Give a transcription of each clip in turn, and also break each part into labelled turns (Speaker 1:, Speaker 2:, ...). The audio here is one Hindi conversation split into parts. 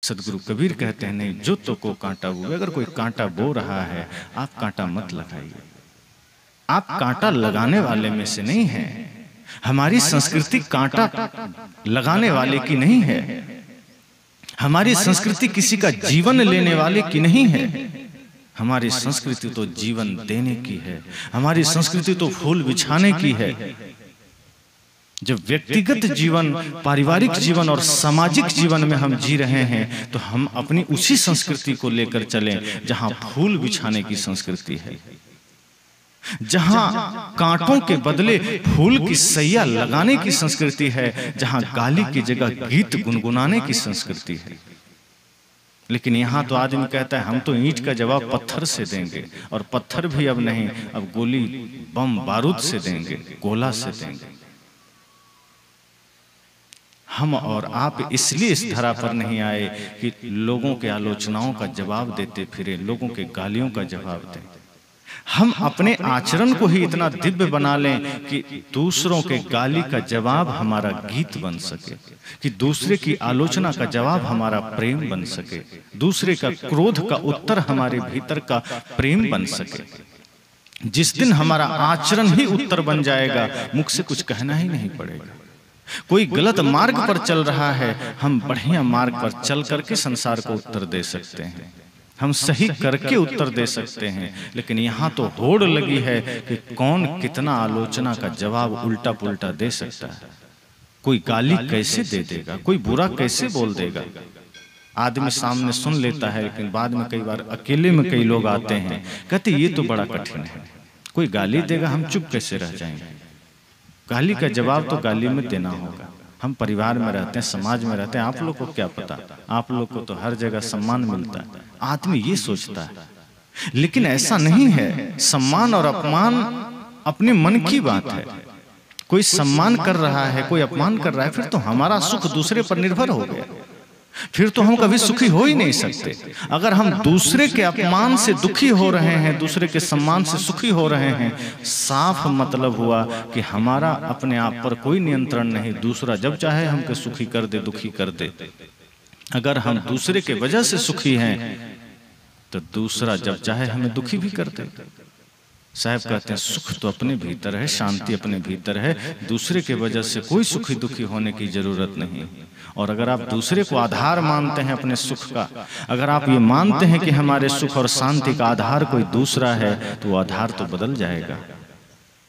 Speaker 1: सदगुरु कबीर कहते हैं नहीं जो तो को कांटा बोए। अगर कोई कांटा बो रहा है आप कांटा मत लगाइए। आप कांटा लगाने वाले में से नहीं हैं। हमारी संस्कृति कांटा लगाने वाले की नहीं है। हमारी संस्कृति किसी का जीवन लेने वाले की नहीं है। हमारी संस्कृति तो जीवन देने की है। हमारी संस्कृति तो फूल बिछाने की है। जब व्यक्तिगत जीवन, पारिवारिक जीवन और सामाजिक जीवन में हम जी रहे हैं तो हम अपनी उसी संस्कृति को लेकर चलें जहां फूल बिछाने की संस्कृति है, जहां कांटों के बदले फूल की सैया लगाने की संस्कृति है, जहां गाली की जगह गीत गुनगुनाने की संस्कृति है। लेकिन यहाँ तो आदमी कहता है हम तो ईंट का जवाब पत्थर से देंगे, और पत्थर भी अब नहीं, अब गोली बम बारूद से देंगे, गोला से देंगे। हम और आप इसलिए इस धरा पर नहीं आए कि लोगों के आलोचनाओं का जवाब देते फिरे, लोगों के गालियों का जवाब दें। हम अपने आचरण को ही इतना दिव्य बना लें कि दूसरों के गाली का जवाब हमारा गीत बन सके, कि दूसरे की आलोचना का जवाब हमारा प्रेम बन सके, दूसरे का क्रोध का उत्तर हमारे भीतर का प्रेम बन सके। जिस दिन हमारा आचरण ही उत्तर बन जाएगा, मुख से कुछ कहना ही नहीं पड़ेगा। कोई गलत मार्ग पर चल रहा है, हम बढ़िया मार्ग पर चल करके संसार को उत्तर दे सकते हैं, हम सही करके उत्तर दे सकते हैं। लेकिन यहाँ तो होड़ लगी है कि कौन कितना आलोचना का जवाब उल्टा पुल्टा दे सकता है। कोई गाली कैसे दे देगा, कोई बुरा कैसे बोल देगा। आदमी सामने सुन लेता है, लेकिन बाद में कई बार अकेले में कई लोग आते हैं, कहते ये तो बड़ा कठिन है, कोई गाली देगा हम चुप कैसे रह जाएंगे। गाली का जवाब तो गाली में देना होगा। हम परिवार में रहते हैं, समाज में रहते हैं, आप लोग को क्या पता, आप लोग को तो हर जगह सम्मान मिलता है। आदमी ये सोचता है, लेकिन ऐसा नहीं है। सम्मान और अपमान अपने मन की बात है। कोई सम्मान कर रहा है, कोई अपमान कर रहा है, फिर तो हमारा सुख दूसरे पर निर्भर हो गया, फिर तो हम कभी सुखी हो ही नहीं सकते। अगर हम दूसरे के अपमान से दुखी हो रहे हैं, दूसरे के सम्मान से सुखी हो रहे हैं, साफ मतलब हुआ कि हमारा अपने आप पर कोई नियंत्रण नहीं। दूसरा जब चाहे हमको सुखी कर दे, दुखी कर दे। अगर हम दूसरे के वजह से सुखी हैं तो दूसरा जब चाहे हमें दुखी भी कर दे। साहब कहते हैं सुख तो अपने भीतर है, शांति अपने भीतर है, दूसरे के वजह से कोई सुखी दुखी होने की जरूरत नहीं। और अगर आप दूसरे को आधार मानते हैं अपने सुख का, अगर आप ये मानते हैं कि हमारे सुख और शांति का आधार कोई दूसरा है, तो वो आधार तो बदल जाएगा।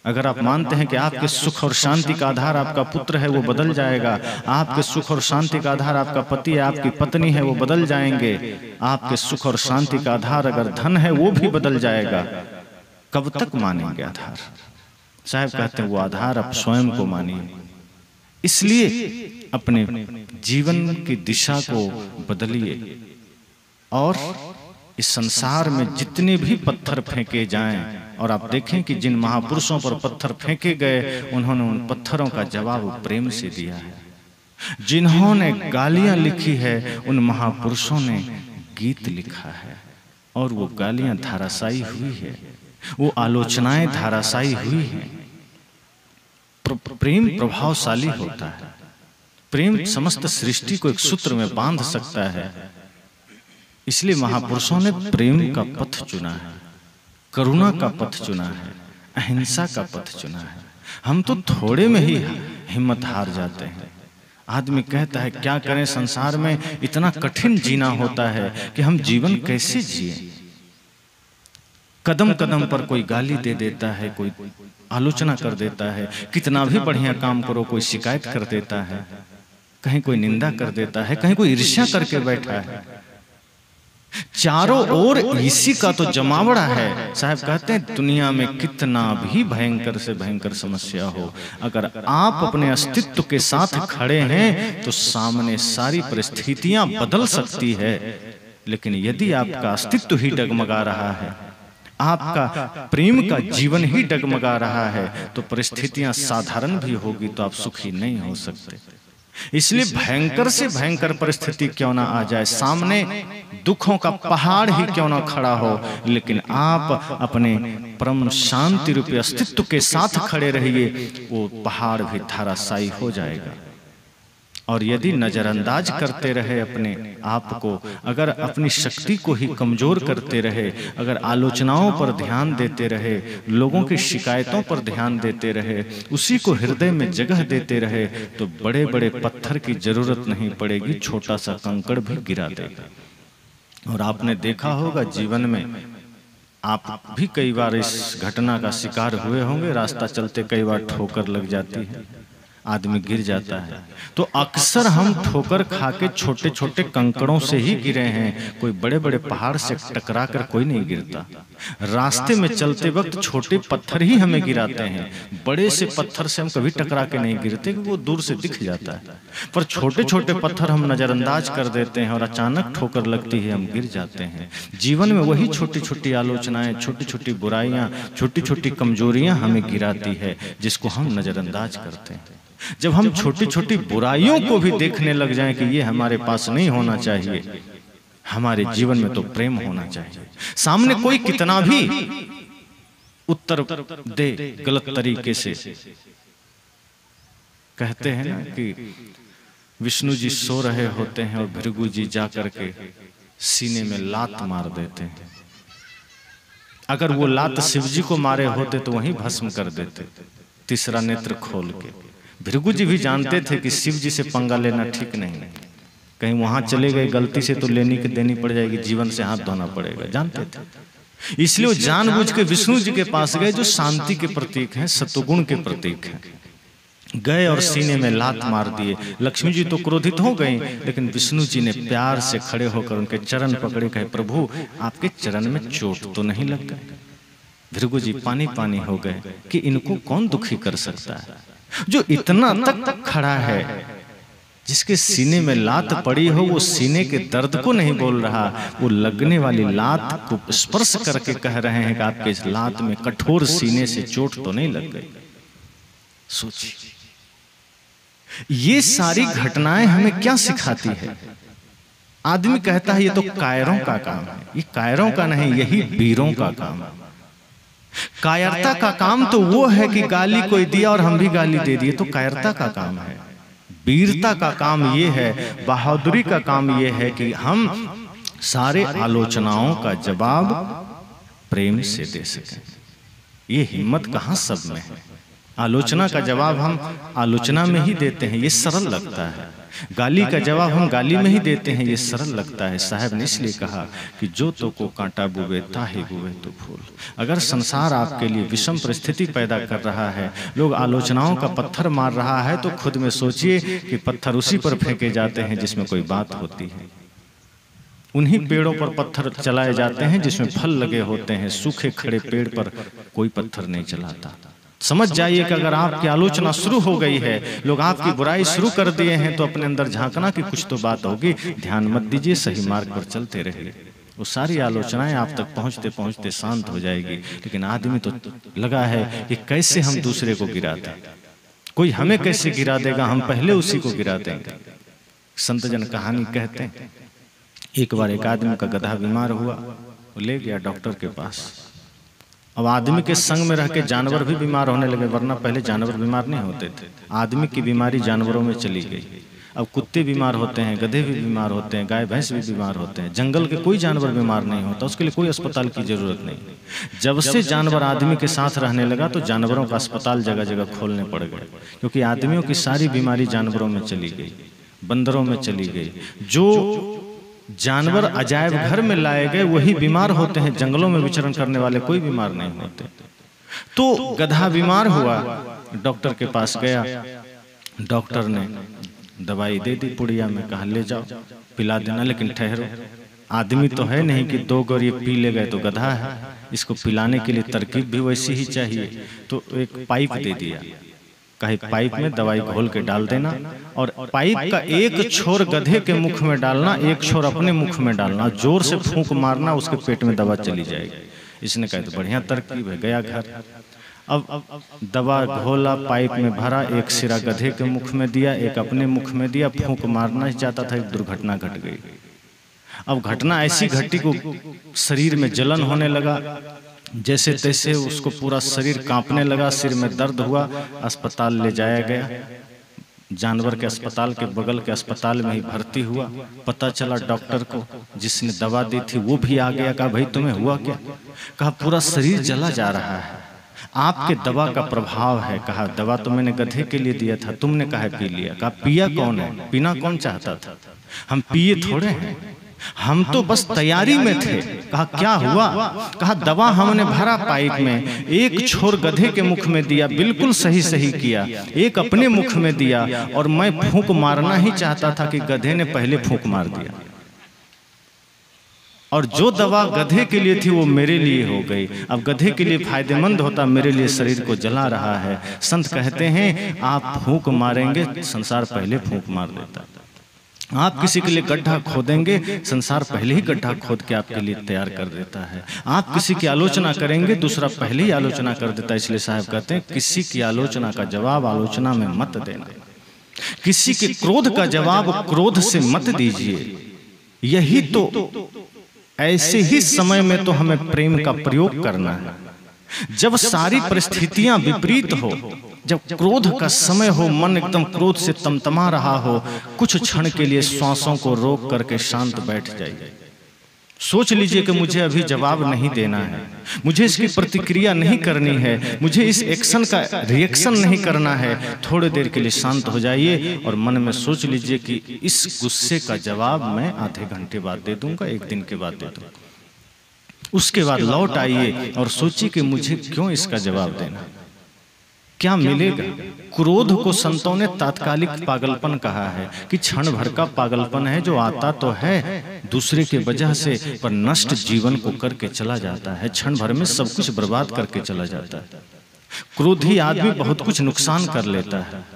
Speaker 1: अगर आप मानते हैं कि आपके सुख और शांति का आधार आपका पुत्र है, वो बदल जाएगा। आपके सुख और शांति का आधार आपका पति है, आपकी पत्नी है, वो बदल जाएंगे। आपके सुख और शांति का आधार अगर धन है, वो भी बदल जाएगा। कब तक मानेंगे आधार? साहब कहते हैं वो आधार आप स्वयं को मानिए। इसलिए अपने जीवन की दिशा को बदलिए, और इस संसार में जितने भी पत्थर फेंके जाएं, और आप देखें कि जिन महापुरुषों पर पत्थर फेंके गए, उन्होंने उन पत्थरों का जवाब प्रेम से दिया है। जिन्होंने गालियां लिखी है, उन महापुरुषों ने गीत लिखा है, और वो गालियां धाराशायी हुई है, वो आलोचनाएं धाराशायी हुई हैं। प्रेम प्रभावशाली होता है। प्रेम समस्त सृष्टि को एक सूत्र में बांध सकता है। इसलिए महापुरुषों ने प्रेम का पथ चुना है, करुणा का पथ चुना है, अहिंसा का पथ चुना है। हम तो थोड़े में ही हिम्मत हार जाते हैं। आदमी कहता है क्या करें, संसार में इतना कठिन जीना होता है कि हम जीवन कैसे जिए। कदम कदम पर कोई गाली दे देता है, कोई आलोचना कर देता है, कितना भी बढ़िया काम करो कोई शिकायत कर देता है, कहीं कोई निंदा कर देता है, कहीं कोई ईर्ष्या करके बैठा है। चारों ओर इसी का तो जमावड़ा है। साहब कहते हैं दुनिया में कितना भी भयंकर से भयंकर समस्या हो, अगर आप अपने अस्तित्व के साथ खड़े हैं तो सामने सारी परिस्थितियां बदल सकती है। लेकिन यदि आपका अस्तित्व ही डगमगा रहा है, आपका प्रेम का जीवन ही डगमगा रहा है, तो परिस्थितियां साधारण भी होगी तो आप सुखी नहीं हो सकते। इसलिए भयंकर से भयंकर परिस्थिति क्यों ना आ जाए, सामने दुखों का पहाड़ ही क्यों ना खड़ा हो, लेकिन आप अपने परम शांति रूपी अस्तित्व के साथ खड़े रहिए, वो पहाड़ भी धराशायी हो जाएगा। और यदि नजरअंदाज करते रहे अपने आप को, अगर अपनी शक्ति को ही कमजोर करते रहे, अगर आलोचनाओं पर ध्यान देते रहे, लोगों की शिकायतों पर ध्यान देते रहे, उसी को हृदय में जगह देते रहे, तो बड़े बड़े पत्थर की जरूरत नहीं पड़ेगी, छोटा सा कंकड़ भी गिरा देगा। और आपने देखा होगा जीवन में, आप भी कई बार इस घटना का शिकार हुए होंगे, रास्ता चलते कई बार ठोकर लग जाती है, आदमी गिर जाता है, तो अक्सर हम ठोकर खा के छोटे छोटे कंकड़ों से ही गिरे हैं, कोई बड़े बड़े पहाड़ से टकरा कर कोई नहीं गिरता। रास्ते में चलते वक्त छोटे पत्थर ही हमें गिराते हैं, बड़े से पत्थर से हम कभी टकरा के नहीं गिरते, वो दूर से दिख जाता है, पर छोटे छोटे पत्थर हम नजरअंदाज कर देते हैं और अचानक ठोकर लगती है, हम गिर जाते हैं। जीवन में वही छोटी छोटी आलोचनाएं, छोटी छोटी बुराइयां, छोटी छोटी कमजोरियां हमें गिराती है, जिसको हम नजरअंदाज करते हैं। जब हम छोटी छोटी बुराइयों को भी देखने लग जाएं कि ये हमारे पास नहीं होना चाहिए, हमारे जीवन में तो प्रेम होना चाहिए। सामने कोई कितना भी उत्तर दे गलत तरीके से, कहते हैं ना कि विष्णु जी सो रहे होते हैं और भृगु जी जा करके सीने में लात मार देते हैं। अगर वो लात शिव जी को मारे होते तो वहीं भस्म कर देते, तीसरा नेत्र खोल के। भृगु जी भी जानते थे कि शिव जी से पंगा लेना ठीक नहीं, कहीं वहां चले गए गलती से तो लेनी की देनी पड़ जाएगी, जीवन से हाथ धोना पड़ेगा, जानते थे। इसलिए वो जानबूझ के विष्णु जी के पास गए, जो शांति के प्रतीक हैं, सत्वगुण के प्रतीक हैं। गए और सीने में लात मार दिए। लक्ष्मी जी तो क्रोधित हो गई, लेकिन विष्णु जी ने प्यार से खड़े होकर उनके चरण पकड़े, कहे प्रभु आपके चरण में चोट तो नहीं लग गई। भृगु जी पानी पानी हो गए कि इनको कौन दुखी कर सकता है, जो इतना तक खड़ा है, जिसके सीने में लात पड़ी हो, वो सीने के दर्द को नहीं बोल रहा, वो लगने वाली लात को स्पर्श करके कह रहे हैं कि आपके इस लात में कठोर सीने से चोट तो नहीं लग गई। सोचिए, ये सारी घटनाएं हमें क्या सिखाती है। आदमी कहता है ये तो कायरों का काम है, ये कायरों का नहीं, यही वीरों का काम है। कायरता का काम तो वो है कि गाली कोई दिया और हम भी गाली दे दिए, तो कायरता का काम है। वीरता का काम ये है, बहादुरी का काम ये है कि हम सारे आलोचनाओं का जवाब प्रेम से दे सकें। ये हिम्मत कहाँ सब में है। आलोचना का जवाब हम आलोचना में ही देते हैं, ये सरल लगता है। गाली का जवाब हम गाली में ही देते हैं, ये सरल लगता है। साहब ने इसलिए कहा कि जो तो को कांटा बुवे ताहे बुवे तो फूल। अगर संसार आपके लिए विषम परिस्थिति पैदा कर रहा है, लोग आलोचनाओं का पत्थर मार रहा है, तो खुद में सोचिए कि पत्थर उसी पर फेंके जाते हैं जिसमें कोई बात होती है। उन्हीं पेड़ों पर पत्थर चलाए जाते हैं जिसमें फल लगे होते हैं। सूखे खड़े पेड़ पर कोई पत्थर नहीं चलाता। समझ जाइए कि अगर आपकी आलोचना शुरू हो गई है, लोग आपकी बुराई शुरू कर दिए हैं, तो अपने अंदर झांकना कि कुछ तो बात होगी। ध्यान मत दीजिए, सही मार्ग पर चलते रहिए। वो सारी आलोचनाएं आप तक पहुंचते पहुंचते शांत हो जाएगी। लेकिन आदमी तो लगा है कि कैसे हम दूसरे को गिरा दें, कोई हमें कैसे गिरा देगा, हम पहले उसी को गिरा देंगे। संत जन कहानी कहते हैं, एक बार एक आदमी का गधा बीमार हुआ, वो ले गया डॉक्टर के पास। अब आदमी के संग में रह के जानवर भी बीमार होने लगे, वरना पहले जानवर बीमार नहीं होते थे। आदमी की बीमारी जानवरों में चली गई। अब कुत्ते बीमार होते हैं, गधे भी बीमार होते हैं, गाय भैंस भी बीमार होते हैं। जंगल के कोई जानवर बीमार नहीं होता, उसके लिए कोई अस्पताल की जरूरत नहीं। जब से जानवर आदमी के साथ रहने लगा, तो जानवरों का अस्पताल जगह जगह खोलने पड़ गए, क्योंकि आदमियों की सारी बीमारी जानवरों में चली गई, बंदरों में चली गई। जो जानवर अजायब घर में लाए गए वही बीमार होते हैं, जंगलों में विचरण करने वाले कोई बीमार नहीं होते। तो गधा बीमार हुआ, डॉक्टर के पास गया। डॉक्टर ने दवाई दे दी पुड़िया में, कहा ले जाओ पिला देना, लेकिन ठहरो, आदमी तो है नहीं कि 2 गौर ये पी ले गए, तो गधा है, इसको पिलाने के लिए तरकीब भी वैसी ही चाहिए। तो एक पाइप दे दिया, कहे पाइप में दवाई घोल के डाल देना, और पाइप का एक छोर गधे के मुख में डालना, एक छोर अपने मुख में डालना, जोर से फूंक मारना, उसके पेट में दवा चली जाएगी। इसने कहा तो बढ़िया तरकीब है, गया घर। अब दवा घोला, पाइप में भरा, एक सिरा गधे के मुख में दिया, एक अपने मुख में दिया, फूंक मारना ही चाहता था, एक दुर्घटना घट गई। अब घटना ऐसी घटी को शरीर में जलन होने लगा, जैसे तैसे उसको पूरा शरीर कांपने लगा, सिर में दर्द हुआ, अस्पताल ले जाया गया। जानवर के अस्पताल के बगल के अस्पताल में ही भर्ती हुआ। पता चला डॉक्टर को जिसने दवा दी थी वो भी आ गया। कहा भाई तुम्हें हुआ क्या? कहा पूरा शरीर जला जा रहा है, आपके दवा का प्रभाव है। कहा दवा तो मैंने गधे के लिए दिया था, तुमने कहा पी लिया। कहा पिया कौन है? पीना कौन चाहता था? हम पिए थोड़े हैं, हम तो बस तैयारी में थे। कहा क्या हुआ? कहा दवा हमने भरा पाइप में, एक छोर गधे के मुख में दिया, बिल्कुल सही सही किया, एक अपने मुख में दिया और मैं फूंक मारना ही चाहता था कि गधे ने पहले फूंक मार दिया, और जो दवा गधे के लिए थी वो मेरे लिए हो गई। अब गधे के लिए फायदेमंद होता, मेरे लिए शरीर को जला रहा है। संत कहते हैं आप फूंक मारेंगे, संसार पहले फूंक मार देता। आप किसी के लिए गड्ढा खोदेंगे, संसार पहले ही गड्ढा खोद के आपके लिए तैयार कर देता है। आप किसी की आलोचना करेंगे, दूसरा पहले ही आलोचना कर देता है। इसलिए साहब कहते हैं किसी की आलोचना का जवाब आलोचना में मत देना, किसी के क्रोध का जवाब क्रोध से मत दीजिए। यही तो ऐसे ही समय में तो हमें प्रेम का प्रयोग करना है। जब सारी परिस्थितियां विपरीत हो, जब क्रोध का समय हो, मन एकदम क्रोध से तमतमा रहा हो, कुछ क्षण के लिए श्वासों को रोक करके शांत बैठ जाइए। सोच लीजिए कि मुझे अभी जवाब नहीं देना है, मुझे इसकी प्रतिक्रिया नहीं करनी है, मुझे इस एक्शन का रिएक्शन नहीं करना है। थोड़ी देर के लिए शांत हो जाइए और मन में सोच लीजिए कि इस गुस्से का जवाब मैं आधे घंटे बाद दे दूंगा, एक दिन के बाद दे दूंगा। उसके बाद लौट आइए और सोचिए कि मुझे क्यों इसका जवाब देना, क्या मिलेगा। क्रोध को संतों ने तात्कालिक पागलपन कहा है कि क्षण भर का पागलपन है, जो आता तो है दूसरे के वजह से, पर नष्ट जीवन को करके चला जाता है, क्षण भर में सब कुछ बर्बाद करके चला जाता है। क्रोधी आदमी बहुत कुछ नुकसान कर लेता है।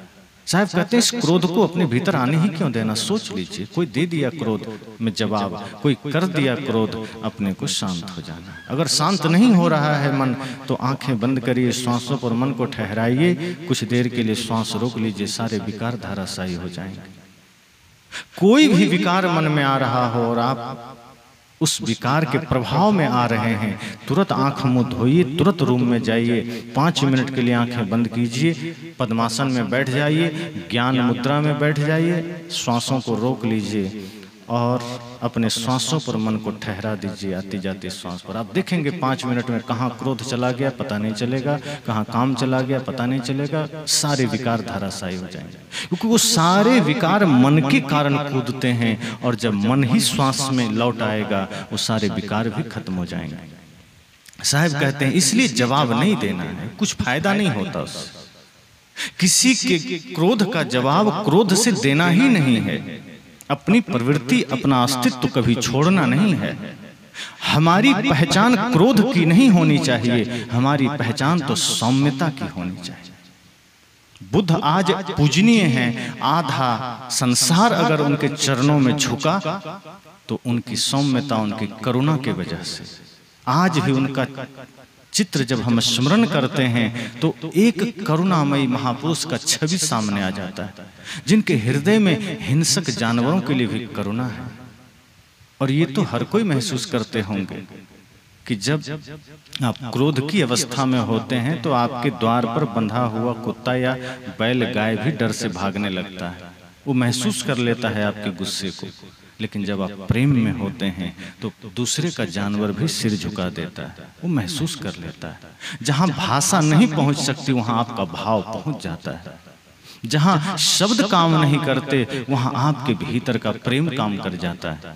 Speaker 1: साहब कहते हैं इस क्रोध को अपने भीतर आने ही क्यों देना। सोच लीजिए, कोई दे दिया क्रोध में जवाब, कोई कर दिया क्रोध, अपने को शांत हो जाना। अगर शांत नहीं हो रहा है मन तो आंखें बंद करिए, श्वासों पर मन को ठहराइए, कुछ देर के लिए श्वास रोक लीजिए, सारे विकार धाराशायी हो जाएंगे। कोई भी विकार मन में आ रहा हो और आप उस विकार के प्रभाव में आ रहे हैं, तुरंत आंख मुंह धोइए, तुरंत रूम में जाइए, 5 मिनट के लिए आंखें बंद कीजिए, पद्मासन में बैठ जाइए, ज्ञान मुद्रा में बैठ जाइए, श्वासों को रोक लीजिए और अपने श्वासों पर मन को ठहरा दीजिए, आती जाती श्वास पर। आप देखेंगे 5 मिनट में कहाँ क्रोध चला गया पता नहीं चलेगा, कहाँ काम चला गया पता नहीं चलेगा, सारे विकार धाराशायी हो जाएंगे। क्योंकि वो सारे विकार मन के कारण कूदते हैं, और जब मन ही श्वास में लौट आएगा वो सारे विकार भी खत्म हो जाएंगे। साहब कहते हैं इसलिए जवाब नहीं देना है, कुछ फायदा नहीं होता उससे। किसी के क्रोध का जवाब क्रोध से देना ही नहीं है। अपनी प्रवृत्ति, अपना अस्तित्व कभी छोड़ना नहीं है। हमारी पहचान क्रोध की नहीं होनी चाहिए, हमारी पहचान तो सौम्यता की होनी चाहिए। बुद्ध आज पूजनीय हैं, आधा संसार अगर उनके चरणों में झुका तो उनकी सौम्यता, उनकी करुणा के वजह से। आज भी उनका चित्र जब हम स्मरण करते हैं तो एक करुणामयी महापुरुष का छवि सामने आ जाता है, जिनके हृदय में हिंसक जानवरों के लिए भी करुणा है। और ये तो हर कोई महसूस करते होंगे कि जब आप क्रोध की अवस्था में होते हैं तो आपके द्वार पर बंधा हुआ कुत्ता या बैल गाय भी डर से भागने लगता है, वो महसूस कर लेता है आपके गुस्से को। लेकिन जब आप प्रेम में होते हैं तो दूसरे का जानवर भी सिर झुका देता है, वो महसूस कर लेता है। जहां भाषा नहीं पहुंच सकती वहां आपका भाव पहुंच जाता है। जहां शब्द काम नहीं करते वहां आपके भीतर का प्रेम काम कर जाता है।